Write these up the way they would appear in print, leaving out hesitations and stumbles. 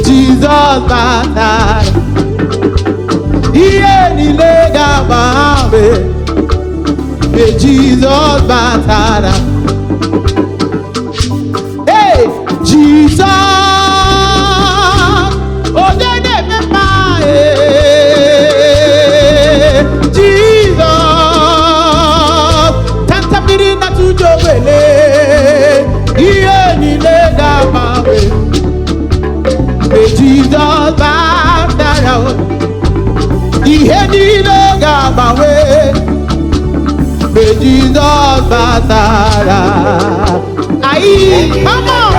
Jesus batara iye niile ga-agbanwe mgbe Jesus batara. Hey, Jesus onye na-eme mma Jesus tantamiri na tujowele iye niile ga-agbanwe Jesus batara ihe niile ga-agbanwe mgbe Jesus batara. Ayi, come on.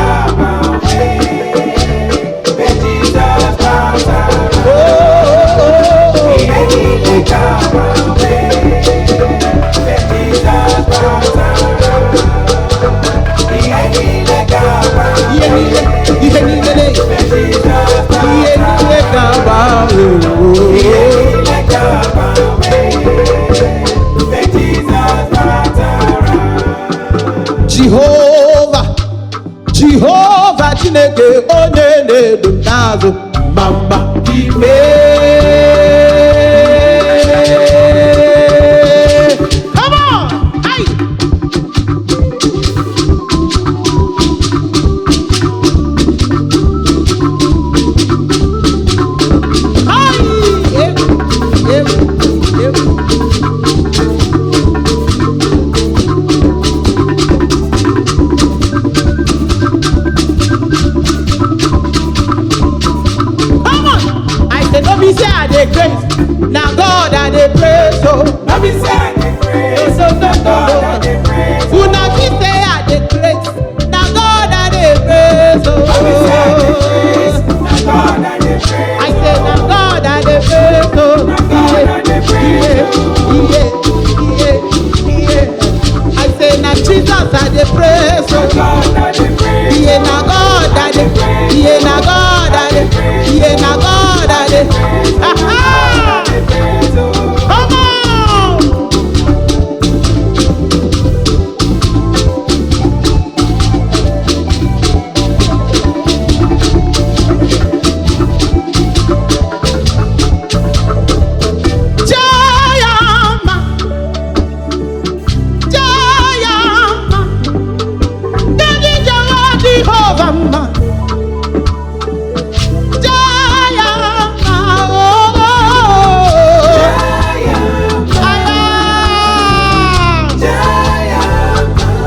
Jehovah, Jehovah Chineke onye na-edu m n'azụ mama ime. Come on, hey. Don't be say I dey grace, now God I dey praise. So Don't be say I dey praise, so now God I dey praise. who now be say I dey grace, now God I dey praise. Don't be say I dey praise, now God I dey praise. I say now God I dey praise. So Now God I dey praise. I say now Jesus I dey praise. So God I dey praise. yeah, now God I dey praise. Yeah, now God I dey praise. Yeah, now God I dey praise. Aha! Come on! Jayama, Jayama, Daddy Jawa Jehovah ma. Jayama, oh, oh, oh. Aya,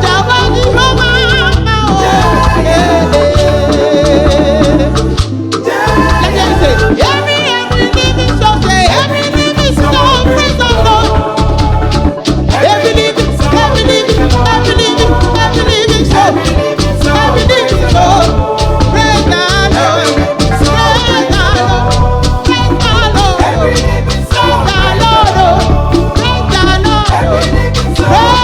Jawa Jehovah ma, oh, yeah. Let me say, every living soul say, every living soul praise the Lord. Every living soul, every living soul, every living soul praise the Lord, praise the Lord, praise the Lord, praise the Lord, praise the Lord, praise the Lord.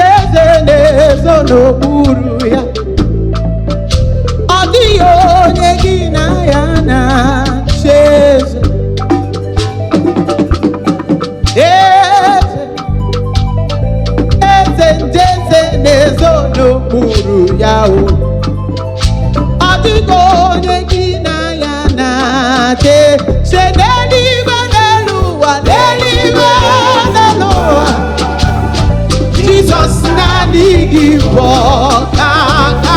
Eze n'okpuru ya, ọ dịghị onye gị na ya na-achị eze. Eze ndị eze na-ezo n'okpuru ya o, ọ dịghị onye gị na ya na-achị. Se n'eluigwe n'elu ụwa, n'eluigwe n'elu ụwa, Jesus naanị gị bụ ọkaka.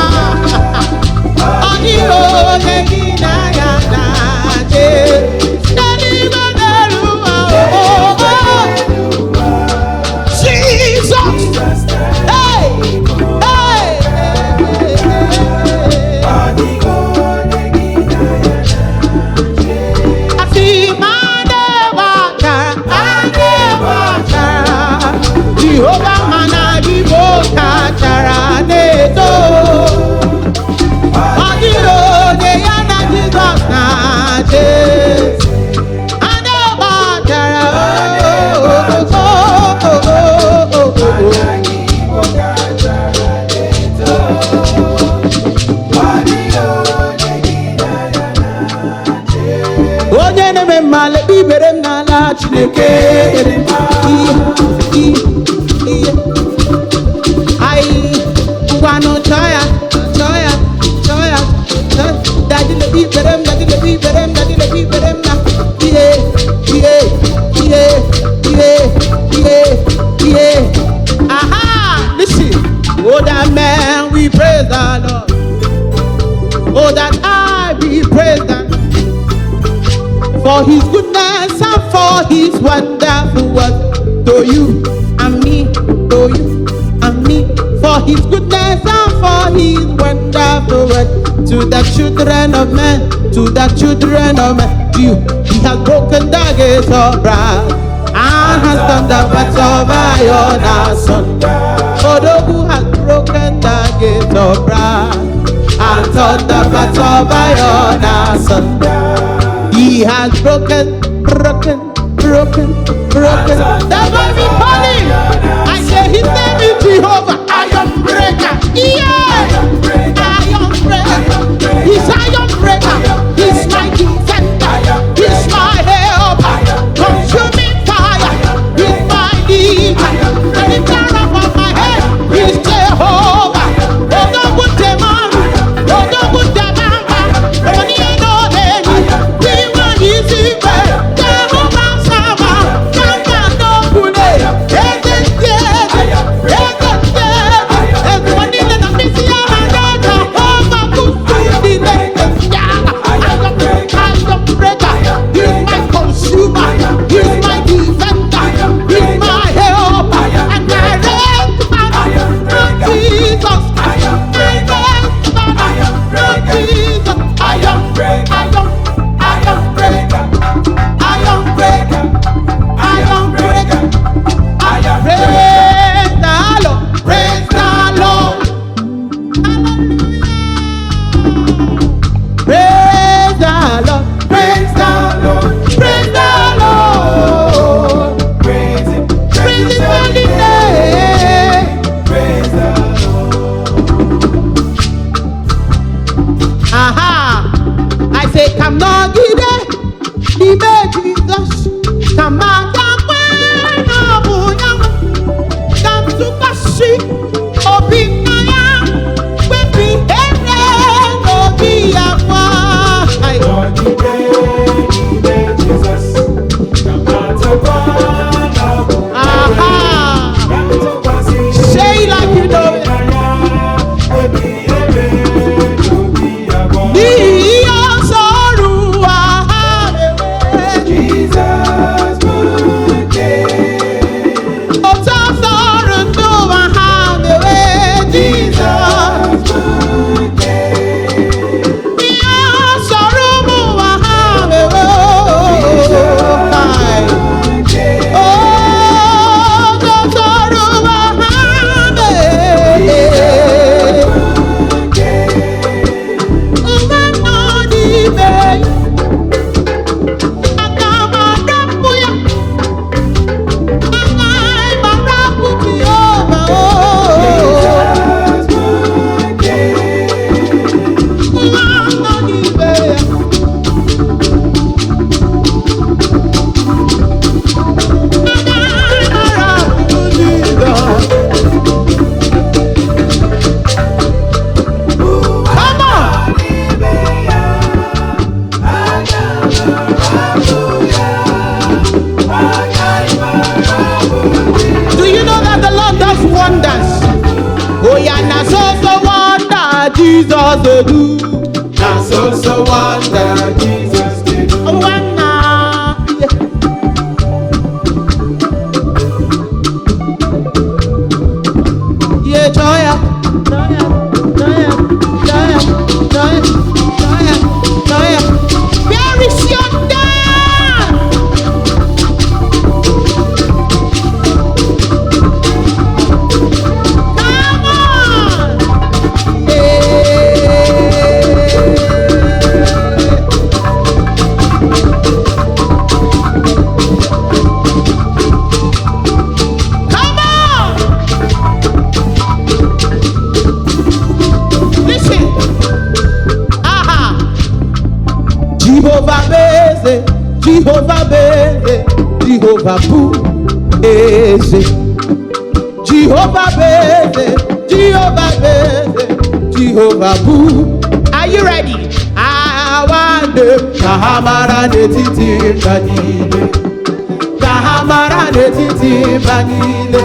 Ọ dịghị onye gị na ya na-achị. N'eluigwe n'elu ụwa, Jesus. Hey, hey, asị m adịbata, Jehova mana gị bụ kachara na-eto. Ọ dịghị onye ya na Jizọs na-achị. Adịbatara, onye na-eme mmale ibere m n'ala Chineke. Anyị ngwanụ chọọ ya, chọọ ya, chọọ ya, dadị lebi ibere m, dadị lebi ibere m, dadị lebi ibere m na ihe, ihe, ihe, ihe, ihe, ihe. Aha, listen. Oh, that man, we praise the Lord. Oh, that I, we praise the Lord. For his goodness and for his wonderful work to you and me, to you and me. For his goodness and for his wonderful work to the children of men, to the children of men. You, he has broken the gates of brass and has done the works of iron asunder. For those who has broken the gates of brass and turned the He has broken. That's why we call him. I say his name is Jehovah. Iron breaker. Yeah. Iron breaker. He's iron breaker. He's my defender. He's my helper. Consuming fire. He's my leader. And the crown of my head. He's Jehovah. Jesus they do. That's also wonder Jesus did. Yeah, joya. Where is your dad? Come on. Come on. Listen. Aha. Jehovah Beze, Jehovah Beze, Jehovah Beze, Jehovah Beze, Jehovah Beze, Jehovah Boo. Are you ready? I want them. Kahamara de titi banile, Kahamara de titi banile.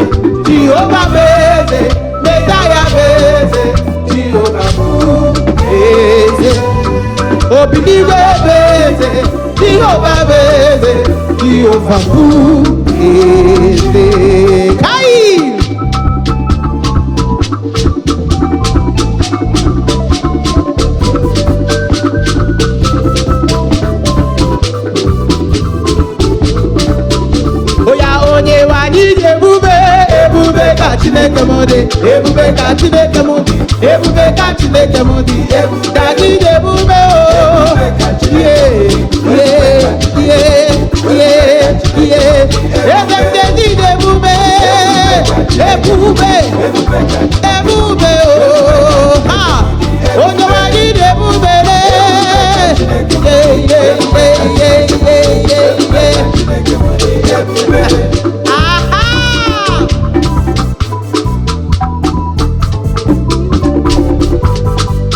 Jehovah Beze, Messiah Beze, Jehovah Boo Beze. Obiniwe Beze, Jehovah Beze, Jehovah Boo Beze. Kai! Oya onye wanyi ebube, ebube ka Chineke modi, ebube ka Chineke modi, ebube ka Chineke modi, ebube ka Chineke modi. ebube ebube ha onye nwanyị dị ebube aha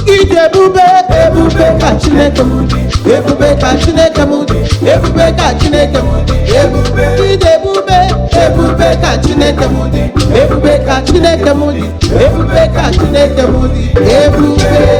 ide ebube ebube ka Chineke m dị ebube ka Chineke m dị ebube ka Chineke m dị ebube ide ebube ebube ka Chineke m dị ebube ka Chineke m dị ebube ka Chineke m dị ebube